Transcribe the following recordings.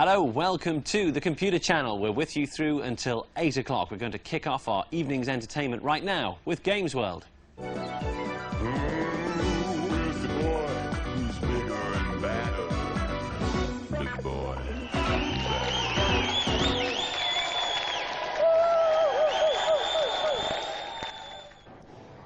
Hello, welcome to the Computer Channel. We're with you through until 8 o'clock. We're going to kick off our evening's entertainment right now with Games World. Who is the boy who's bigger and badder? Big boy.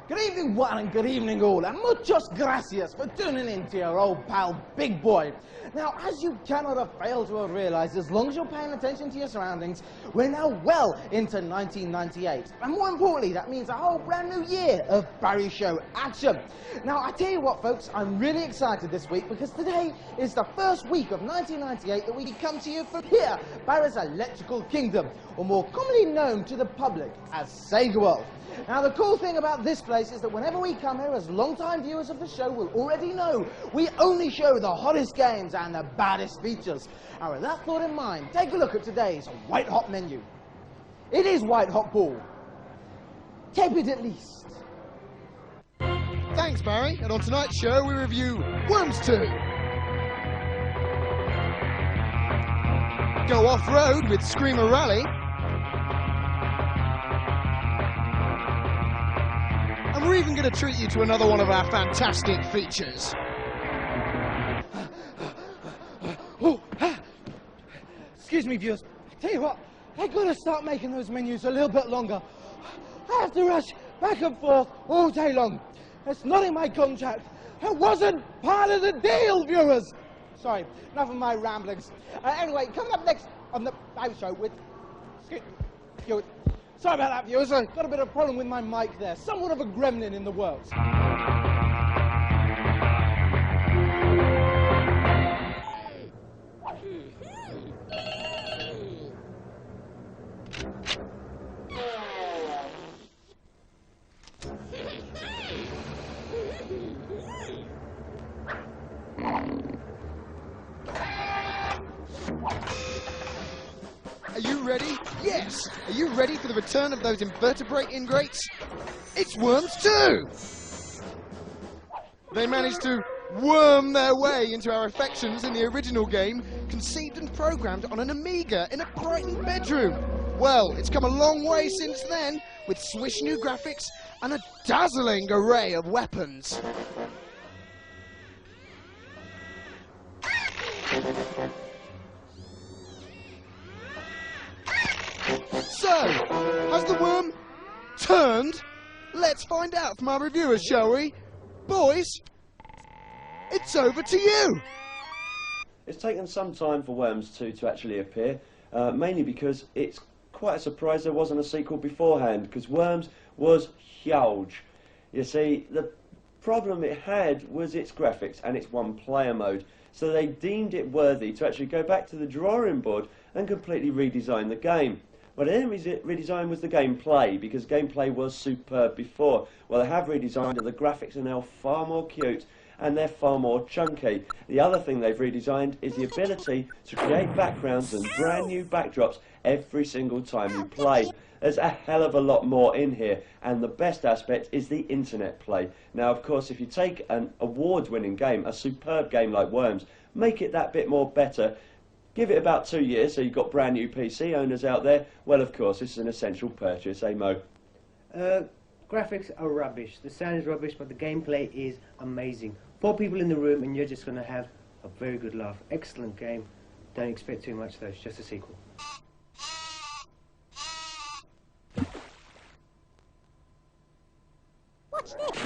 Good evening, one, and good evening, all, and muchas gracias for tuning in to your old pal, Big Boy. Now, as you cannot have failed to have realised, as long as you're paying attention to your surroundings, we're now well into 1998. And more importantly, that means a whole brand new year of Barry Show action. Now, I tell you what, folks, I'm really excited this week because today is the first week of 1998 that we come to you from here, Barry's Electrical Kingdom, or more commonly known to the public as Sega World. Now, the cool thing about this place is that whenever we come here, as long-time viewers of the show will already know, we only show the hottest games and the baddest features. And with that thought in mind, take a look at today's white-hot menu. It is white-hot, Paul. Tepid at least. Thanks, Barry. And on tonight's show, we review Worms 2. Go off-road with Screamer Rally. And we're even going to treat you to another one of our fantastic features. Excuse me, viewers. I tell you what, they've got to start making those menus a little bit longer. I have to rush back and forth all day long. It's not in my contract. It wasn't part of the deal, viewers. Sorry, enough of my ramblings. Anyway, coming up next on the live show with... Sorry about that, viewers. I've got a bit of a problem with my mic there. Somewhat of a gremlin in the works. Are you ready? Yes! Are you ready for the return of those invertebrate ingrates? It's Worms 2! They managed to worm their way into our affections in the original game, conceived and programmed on an Amiga in a Brighton bedroom. Well, it's come a long way since then, with swish new graphics and a dazzling array of weapons. So, has the worm turned? Let's find out from our reviewers, shall we? Boys, it's over to you! It's taken some time for Worms 2 to actually appear, mainly because it's quite a surprise there wasn't a sequel beforehand, because Worms was huge. You see, the problem it had was its graphics and its one-player mode, so they deemed it worthy to actually go back to the drawing board and completely redesign the game. Well, the only redesign was the gameplay, because gameplay was superb before. Well, they have redesigned it. The graphics are now far more cute, and they're far more chunky. The other thing they've redesigned is the ability to create backgrounds and brand new backdrops every single time you play. There's a hell of a lot more in here, and the best aspect is the internet play. Now, of course, if you take an award-winning game, a superb game like Worms, make it that bit more better, give it about 2 years, so you've got brand new PC owners out there, well, of course, this is an essential purchase, eh, Mo? Graphics are rubbish, the sound is rubbish, but the gameplay is amazing. 4 people in the room and you're just going to have a very good laugh. Excellent game. Don't expect too much though, it's just a sequel. What's this?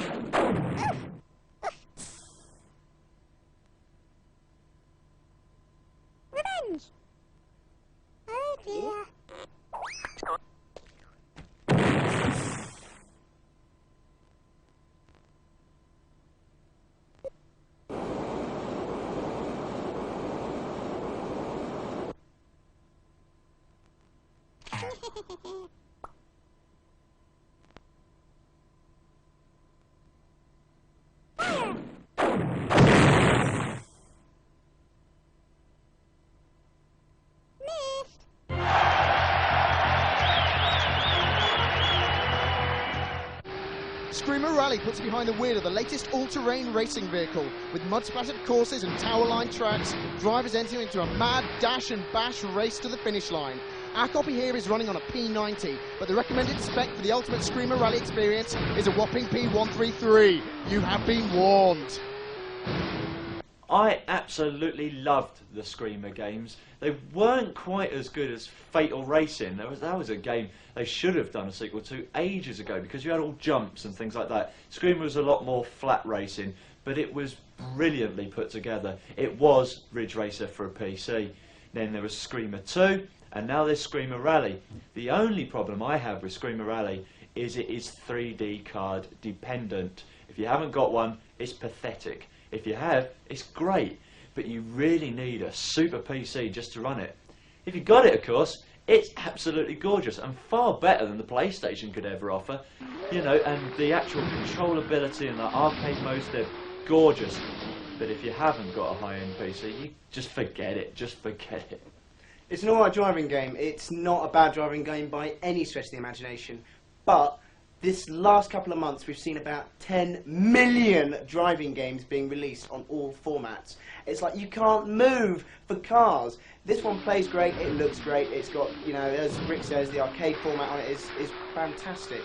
Revenge! Oh dear. Screamer Rally puts behind the wheel of the latest all-terrain racing vehicle. With mud-splattered courses and tower-lined tracks, drivers enter into a mad dash and bash race to the finish line. Our copy here is running on a P90, but the recommended spec for the ultimate Screamer Rally experience is a whopping P133. You have been warned. I absolutely loved the Screamer games. They weren't quite as good as Fatal Racing. That was a game they should have done a sequel to ages ago, because you had all jumps and things like that. Screamer was a lot more flat racing, but it was brilliantly put together. It was Ridge Racer for a PC. Then there was Screamer 2, and now there's Screamer Rally. The only problem I have with Screamer Rally is it is 3D card dependent. If you haven't got one, it's pathetic. If you have, it's great, but you really need a super PC just to run it. If you've got it, of course, it's absolutely gorgeous and far better than the PlayStation could ever offer. You know, and the actual controllability and the arcade modes, they're gorgeous. But if you haven't got a high-end PC, you just forget it, just forget it. It's an alright driving game. It's not a bad driving game by any stretch of the imagination, but this last couple of months we've seen about 10 million driving games being released on all formats. It's like you can't move for cars. This one plays great, it looks great, it's got, you know, as Rick says, the arcade format on it is fantastic.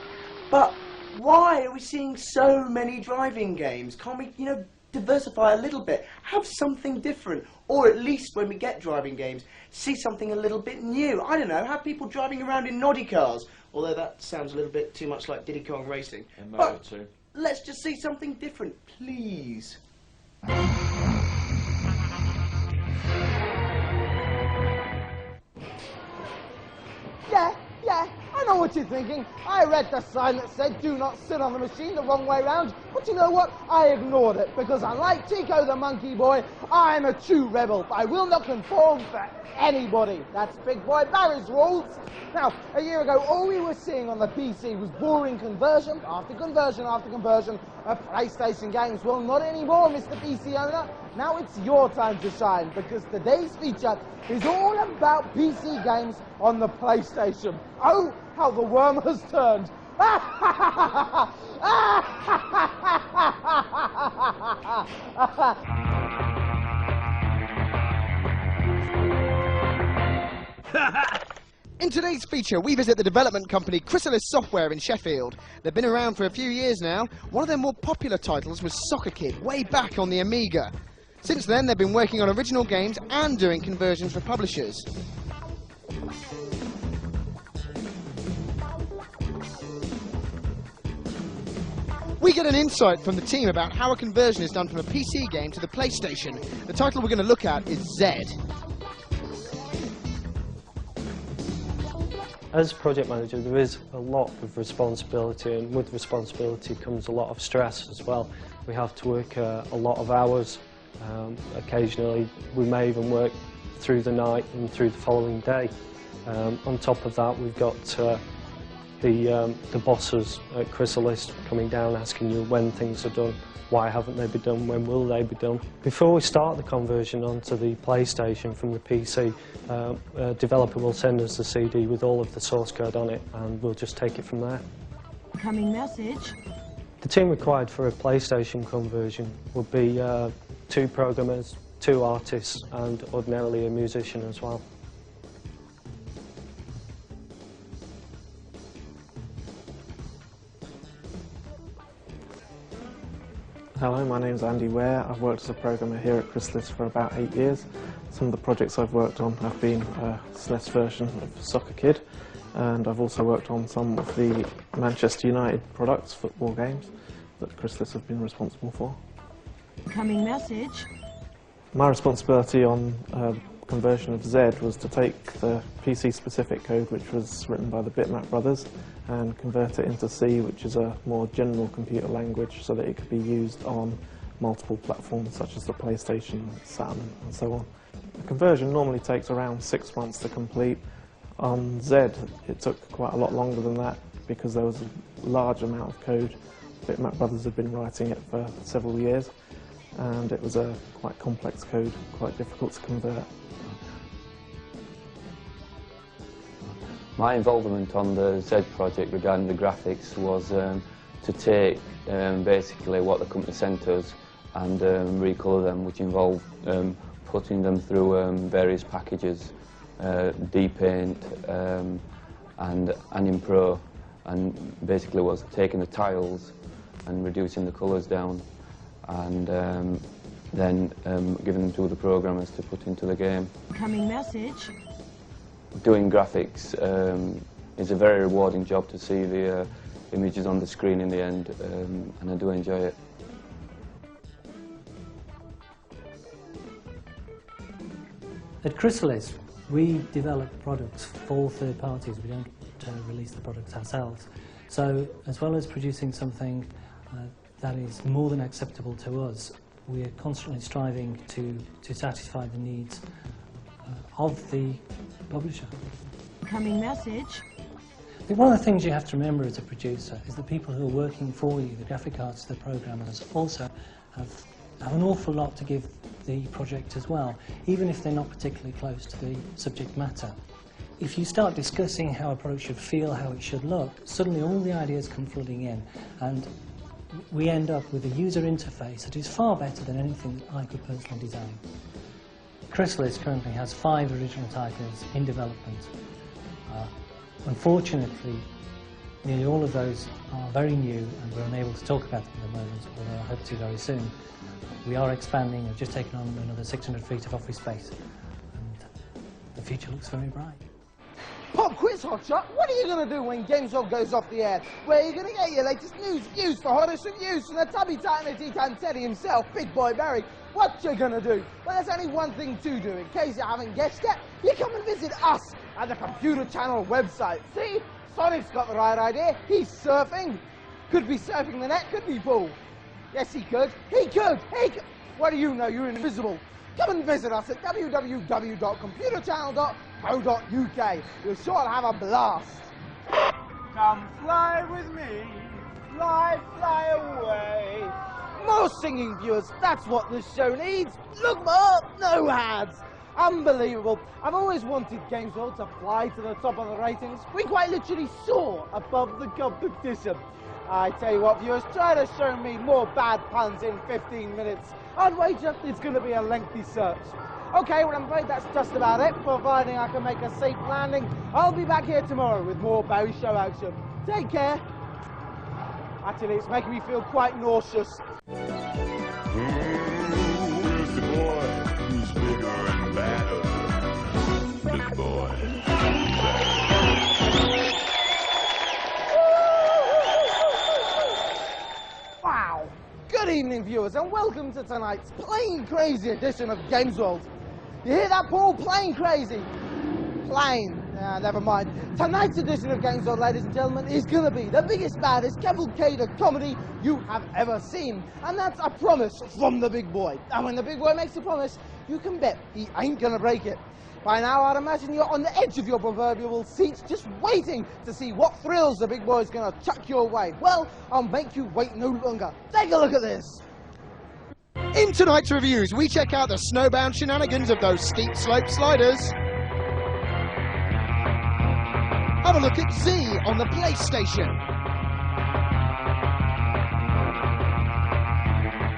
But why are we seeing so many driving games? Can't we, you know, diversify a little bit, have something different, or at least when we get driving games, see something a little bit new? I don't know, have people driving around in noddy cars, although that sounds a little bit too much like Diddy Kong Racing. But let's just see something different, please. Yeah, I know what you're thinking. I read the sign that said do not sit on the machine the wrong way round, but you know what? I ignored it, because unlike Tico the monkey boy, I'm a true rebel. I will not conform for anybody. That's Big Boy Barry's rules. Now, a year ago, all we were seeing on the PC was boring conversion after conversion after conversion of PlayStation games. Well, not anymore, Mr. PC owner. Now it's your time to shine, because today's feature is all about PC games on the PlayStation. Oh, how the worm has turned. In today's feature, we visit the development company Chrysalis Software in Sheffield. They've been around for a few years now. One of their more popular titles was Soccer Kid, way back on the Amiga. Since then, they've been working on original games and doing conversions for publishers. We get an insight from the team about how a conversion is done from a PC game to the PlayStation. The title we're going to look at is Z. As project manager, there is a lot of responsibility, and with responsibility comes a lot of stress as well. We have to work a lot of hours. Occasionally, we may even work through the night and through the following day. On top of that, we've got the bosses at Chrysalis coming down asking you when things are done, why haven't they been done, when will they be done. Before we start the conversion onto the PlayStation from the PC, a developer will send us the CD with all of the source code on it, and we'll just take it from there. Incoming message. The team required for a PlayStation conversion would be 2 programmers, 2 artists, and ordinarily a musician as well. Hello, my name's Andy Ware. I've worked as a programmer here at Chrysalis for about 8 years. Some of the projects I've worked on have been a SNES version of Soccer Kid, and I've also worked on some of the Manchester United products, football games, that Chrysalis have been responsible for. Incoming message. My responsibility on conversion of Z was to take the PC-specific code, which was written by the Bitmap brothers, and convert it into C, which is a more general computer language, so that it could be used on multiple platforms such as the PlayStation, Saturn, and so on. The conversion normally takes around 6 months to complete. On Z, it took quite a lot longer than that because there was a large amount of code. Bitmap brothers had been writing it for several years, and it was a quite complex code, quite difficult to convert. My involvement on the Z project regarding the graphics was to take basically what the company sent us and recolour them, which involved putting them through various packages, depaint and Pro, and basically was taking the tiles and reducing the colours down, and then giving them to the programmers to put into the game. Coming message. Doing graphics is a very rewarding job to see the images on the screen in the end, and I do enjoy it. At Chrysalis, we develop products for third parties. We don't release the products ourselves. So, as well as producing something that is more than acceptable to us, we are constantly striving to satisfy the needs of the publisher. Coming message. I think one of the things you have to remember as a producer is the people who are working for you, the graphic artists, the programmers, also have an awful lot to give the project as well, even if they're not particularly close to the subject matter. If you start discussing how a product should feel, how it should look, suddenly all the ideas come flooding in, and we end up with a user interface that is far better than anything I could personally design. Chrysalis currently has 5 original titles in development. Unfortunately, nearly all of those are very new and we're unable to talk about them at the moment, although I hope to very soon. We are expanding, we've just taken on another 600 feet of office space, and the future looks very bright. Pop quiz, Hotshot. What are you going to do when Games World goes off the air? Where are you going to get your latest news, views, the hottest reviews from the tubby titan of Titan Teddy himself, Big Boy Barry? What you going to do? Well, there's only one thing to do. In case you haven't guessed yet, you come and visit us at the Computer Channel website. See? Sonic's got the right idea. He's surfing. Could be surfing the net, could be Paul. Yes, he could. He could. He could. What do you know? You're invisible. Come and visit us at www.computerchannel.co.uk. You're sure to have a blast. Come fly with me. Fly, fly away. More singing viewers. That's what this show needs. Look more. No ads. Unbelievable. I've always wanted Games World to fly to the top of the ratings. We quite literally soar above the competition. I tell you what, viewers, try to show me more bad puns in 15 minutes. I'd wager it's going to be a lengthy search. Okay, well, I'm afraid that's just about it, providing I can make a safe landing. I'll be back here tomorrow with more Barry Show action. Take care. Actually, it's making me feel quite nauseous. Who's the boy? Who's bigger and badder? Big boy. Wow! Good evening, viewers, and welcome to tonight's Plain Crazy edition of Games World. You hear that, Paul? Plain Crazy. Plain. Never mind. Tonight's edition of Games World, ladies and gentlemen, is going to be the biggest, baddest cavalcade of comedy you have ever seen. And that's a promise from the big boy. And when the big boy makes a promise, you can bet he ain't going to break it. By now, I'd imagine you're on the edge of your proverbial seats, just waiting to see what thrills the big boy's going to chuck your way. Well, I'll make you wait no longer. Take a look at this. In tonight's reviews, we check out the snowbound shenanigans of those steep slope sliders. Have a look at Z on the PlayStation.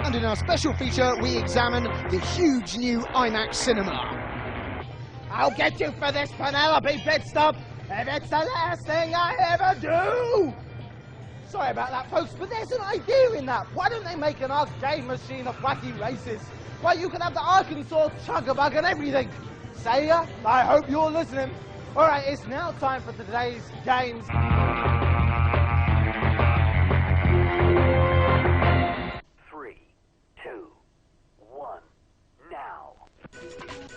And in our special feature, we examine the huge new IMAX cinema. I'll get you for this, Penelope Pitstop, if it's the last thing I ever do! Sorry about that, folks, but there's an idea in that. Why don't they make an arcade machine of wacky races? Why, you can have the Arkansas Chugga-Bug and everything. Say ya? I hope you're listening. All right, it's now time for today's games. 3, 2, 1, now.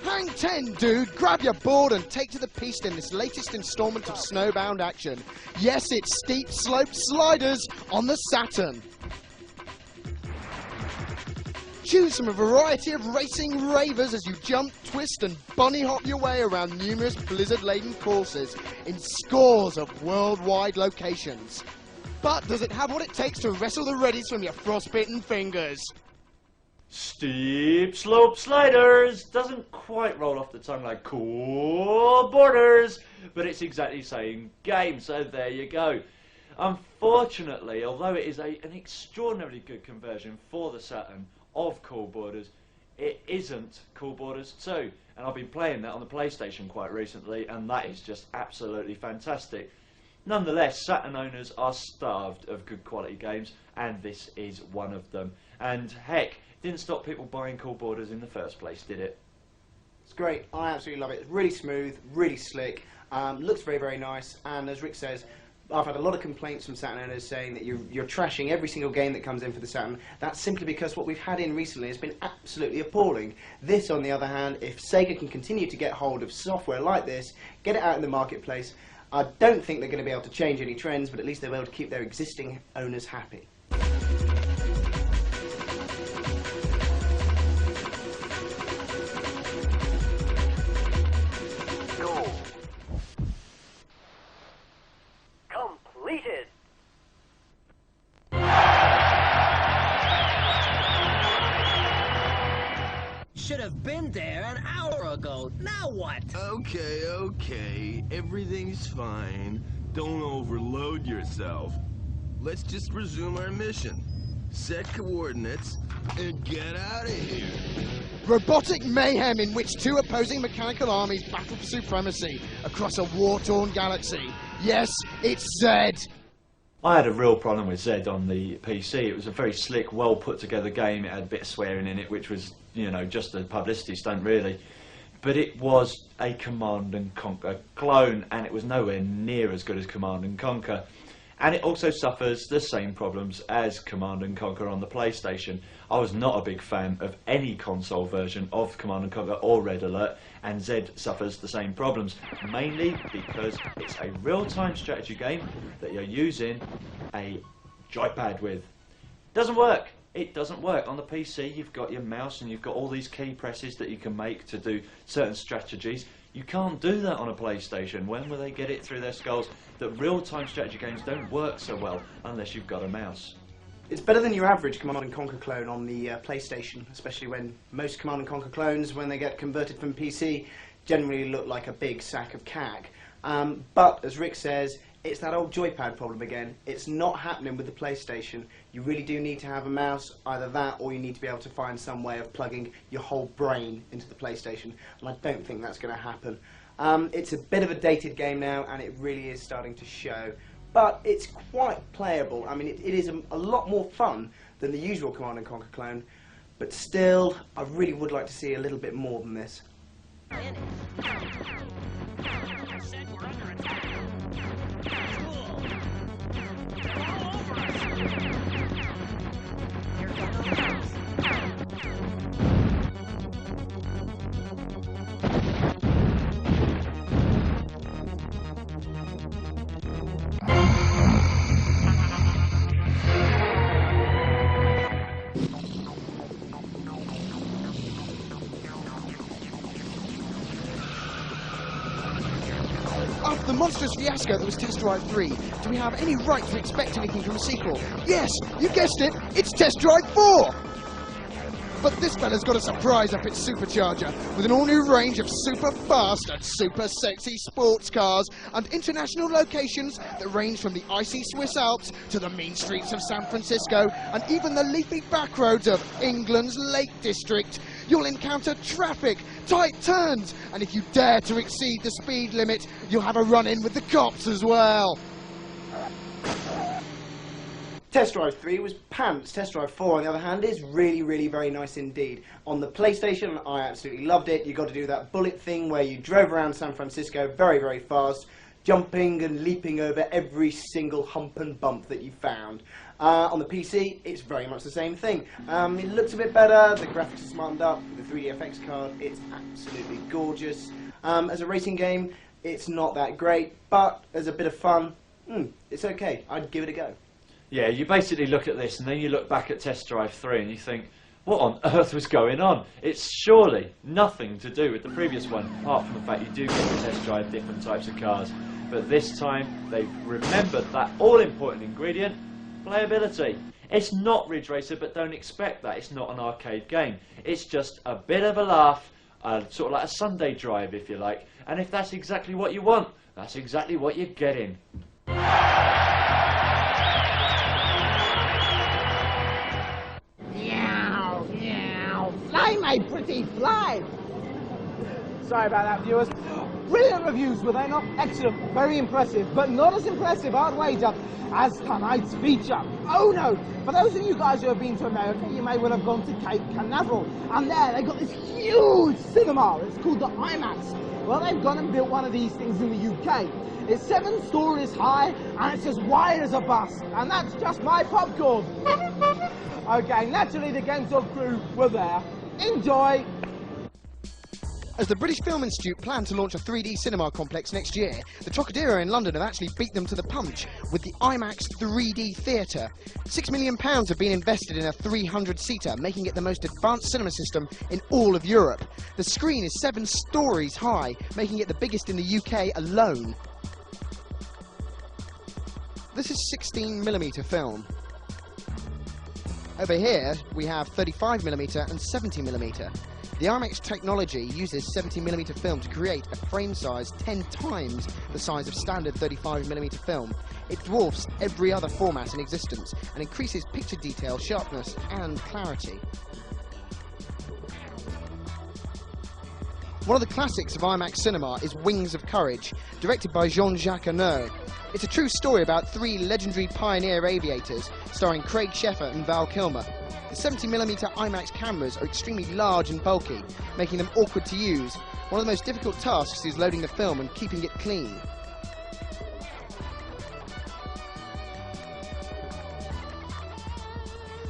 Hang 10, dude. Grab your board and take to the piste in this latest installment of snowbound action. Yes, it's steep slope sliders on the Saturn. Choose from a variety of racing ravers as you jump, twist and bunny hop your way around numerous blizzard-laden courses in scores of worldwide locations. But does it have what it takes to wrestle the readies from your frostbitten fingers? Steep slope sliders doesn't quite roll off the tongue like cool borders, but it's exactly the same game, so there you go. Unfortunately, although it is an extraordinarily good conversion for the Saturn of Cool Borders, it isn't Cool Borders 2. And I've been playing that on the PlayStation quite recently, and that is just absolutely fantastic. Nonetheless, Saturn owners are starved of good quality games, and this is one of them. And heck, it didn't stop people buying Cool Borders in the first place, did it? It's great. I absolutely love it. It's really smooth, really slick, looks very, very nice, and as Rick says, I've had a lot of complaints from Saturn owners saying that you're trashing every single game that comes in for the Saturn. That's simply because what we've had in recently has been absolutely appalling. This, on the other hand, if Sega can continue to get hold of software like this, get it out in the marketplace, I don't think they're going to be able to change any trends, but at least they'll be able to keep their existing owners happy. Goal completed. Should have been there an hour ago. Now what? Okay. Everything's fine. Don't overload yourself. Let's just resume our mission. Set coordinates and get out of here. Robotic mayhem in which two opposing mechanical armies battle for supremacy across a war-torn galaxy. Yes, it's Zed. I had a real problem with Zed on the PC. It was a very slick, well put together game. It had a bit of swearing in it, which was, you know, just a publicity stunt really. But it was a Command and Conquer clone, and it was nowhere near as good as Command and Conquer. And it also suffers the same problems as Command and Conquer on the PlayStation. I was not a big fan of any console version of Command and Conquer or Red Alert, and Zed suffers the same problems, mainly because it's a real-time strategy game that you're using a joypad with. Doesn't work. It doesn't work. On the PC, you've got your mouse and you've got all these key presses that you can make to do certain strategies. You can't do that on a PlayStation. When will they get it through their skulls that real-time strategy games don't work so well unless you've got a mouse? It's better than your average Command & Conquer clone on the PlayStation, especially when most Command & Conquer clones, when they get converted from PC, generally look like a big sack of cack. But, as Rick says, it's that old joypad problem again. It's not happening with the PlayStation. You really do need to have a mouse, either that or you need to be able to find some way of plugging your whole brain into the PlayStation, and I don't think that's going to happen. It's a bit of a dated game now, and it really is starting to show. But it's quite playable. I mean, it is a lot more fun than the usual Command & Conquer clone, but still, I really would like to see a little bit more than this. After the monstrous fiasco that was Test Drive 3, do we have any right to expect anything from a sequel? Yes, you guessed it, it's Test Drive 4! But this fella's got a surprise up its supercharger, with an all-new range of super fast and super sexy sports cars and international locations that range from the icy Swiss Alps to the mean streets of San Francisco and even the leafy back roads of England's Lake District. You'll encounter traffic, tight turns, and if you dare to exceed the speed limit, you'll have a run-in with the cops as well. Test Drive 3 was pants. Test Drive 4, on the other hand, is really, really very nice indeed. On the PlayStation, I absolutely loved it. You got to do that bullet thing where you drove around San Francisco very, very fast, jumping and leaping over every single hump and bump that you found. On the PC, it's very much the same thing. It looks a bit better, the graphics are smartened up, the 3DFX card, it's absolutely gorgeous. As a racing game, it's not that great, but as a bit of fun, it's okay. I'd give it a go. Yeah, you basically look at this and then you look back at Test Drive 3 and you think, what on earth was going on? It's surely nothing to do with the previous one, apart from the fact you do get to test drive different types of cars. But this time, they've remembered that all-important ingredient, playability. It's not Ridge Racer, but don't expect that. It's not an arcade game. It's just a bit of a laugh, sort of like a Sunday drive, if you like. And if that's exactly what you want, that's exactly what you're getting. my pretty fly. Sorry about that, viewers. Brilliant reviews, were they not? Excellent, very impressive, but not as impressive, I'd wager, as tonight's feature. Oh no, for those of you guys who have been to America, you may well have gone to Cape Canaveral, and there they've got this huge cinema. It's called the IMAX. Well, they've gone and built one of these things in the UK. It's 7 stories high, and it's as wide as a bus, and that's just my popcorn. Okay, naturally the Games World crew were there. Enjoy. As the British Film Institute plan to launch a 3D cinema complex next year, the Trocadero in London have actually beat them to the punch with the IMAX 3D Theatre. £6 million have been invested in a 300-seater, making it the most advanced cinema system in all of Europe. The screen is 7 stories high, making it the biggest in the UK alone. This is 16mm film. Over here we have 35mm and 70mm. The IMAX technology uses 70mm film to create a frame size 10 times the size of standard 35mm film. It dwarfs every other format in existence and increases picture detail, sharpness and clarity. One of the classics of IMAX cinema is Wings of Courage, directed by Jean-Jacques Annaud. It's a true story about 3 legendary pioneer aviators, starring Craig Sheffer and Val Kilmer. The 70mm IMAX cameras are extremely large and bulky, making them awkward to use. One of the most difficult tasks is loading the film and keeping it clean.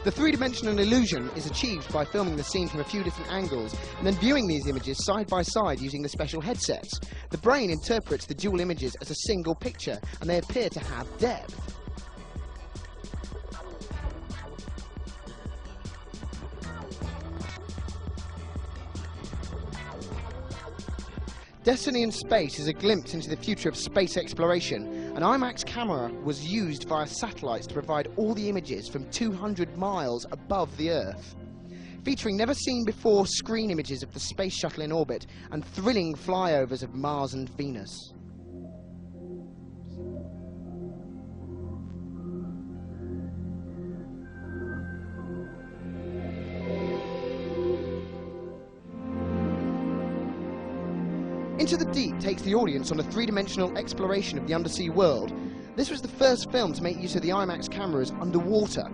The three-dimensional illusion is achieved by filming the scene from a few different angles and then viewing these images side by side using the special headsets. The brain interprets the dual images as a single picture and they appear to have depth. Destiny in Space is a glimpse into the future of space exploration. An IMAX camera was used via satellites to provide all the images from 200 miles above the Earth. Featuring never-seen-before screen images of the space shuttle in orbit and thrilling flyovers of Mars and Venus. Into the Deep takes the audience on a three-dimensional exploration of the undersea world. This was the first film to make use of the IMAX cameras underwater.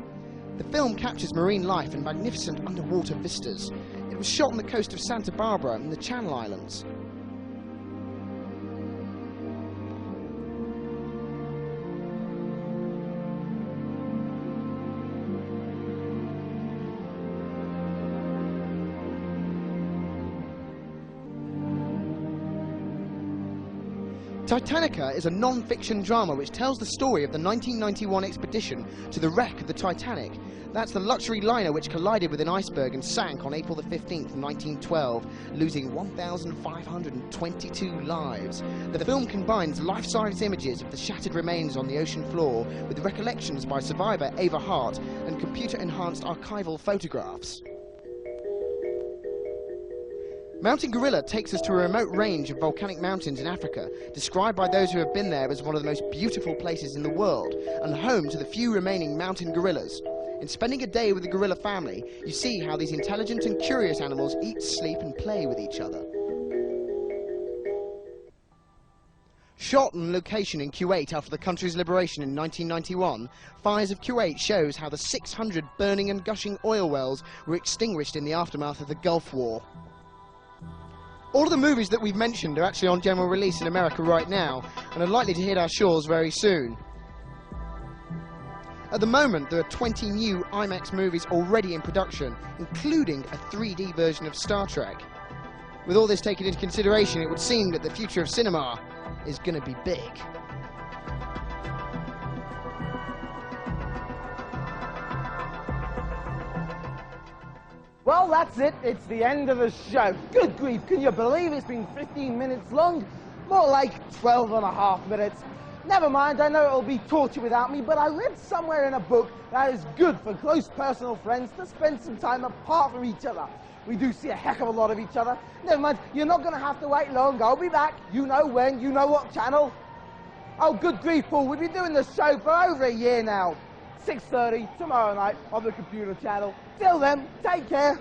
The film captures marine life and magnificent underwater vistas. It was shot on the coast of Santa Barbara in the Channel Islands. Titanica is a non-fiction drama which tells the story of the 1991 expedition to the wreck of the Titanic. That's the luxury liner which collided with an iceberg and sank on April the 15th, 1912, losing 1,522 lives. The film combines life-size images of the shattered remains on the ocean floor with recollections by survivor Ava Hart and computer-enhanced archival photographs. Mountain Gorilla takes us to a remote range of volcanic mountains in Africa, described by those who have been there as one of the most beautiful places in the world, and home to the few remaining mountain gorillas. In spending a day with the gorilla family, you see how these intelligent and curious animals eat, sleep and play with each other. Shot on location in Kuwait after the country's liberation in 1991, Fires of Kuwait shows how the 600 burning and gushing oil wells were extinguished in the aftermath of the Gulf War. All of the movies that we've mentioned are actually on general release in America right now and are likely to hit our shores very soon. At the moment, there are 20 new IMAX movies already in production, including a 3D version of Star Trek. With all this taken into consideration, it would seem that the future of cinema is going to be big. Well, that's it. It's the end of the show. Good grief, can you believe it's been 15 minutes long? More like 12 and a half minutes. Never mind, I know it'll be torture without me, but I read somewhere in a book that is good for close personal friends to spend some time apart from each other. We do see a heck of a lot of each other. Never mind, you're not going to have to wait long. I'll be back. You know when, you know what channel. Oh, good grief, Paul. We've been doing the show for over a year now. 6:30 tomorrow night on the computer channel. Till then, take care.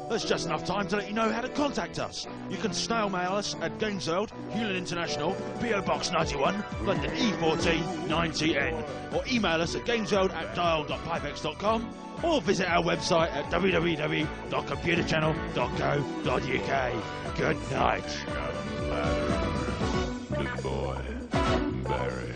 There's just enough time to let you know how to contact us. You can snail mail us at Gamesworld, Hewlin International, PO Box 91, London E14 9TN, or email us at gamesworld@dial.pipex.com, or visit our website at www.computerchannel.co.uk. Good night. Good boy, Barry.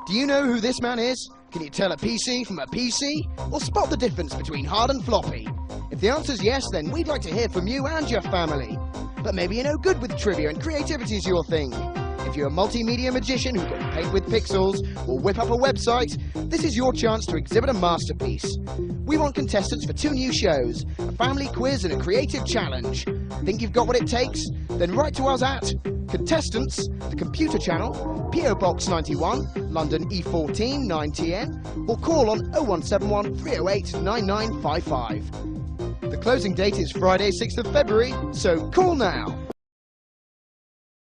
Do you know who this man is? Can you tell a PC from a PC? Or spot the difference between hard and floppy? If the answer's yes, then we'd like to hear from you and your family. But maybe you're no good with trivia and creativity is your thing. If you're a multimedia magician who can paint with pixels or whip up a website, this is your chance to exhibit a masterpiece. We want contestants for 2 new shows, a family quiz and a creative challenge. Think you've got what it takes? Then write to us at Contestants, The Computer Channel, PO Box 91, London E14 9TN, or call on 0171 308 9955. The closing date is Friday 6th of February, so call now.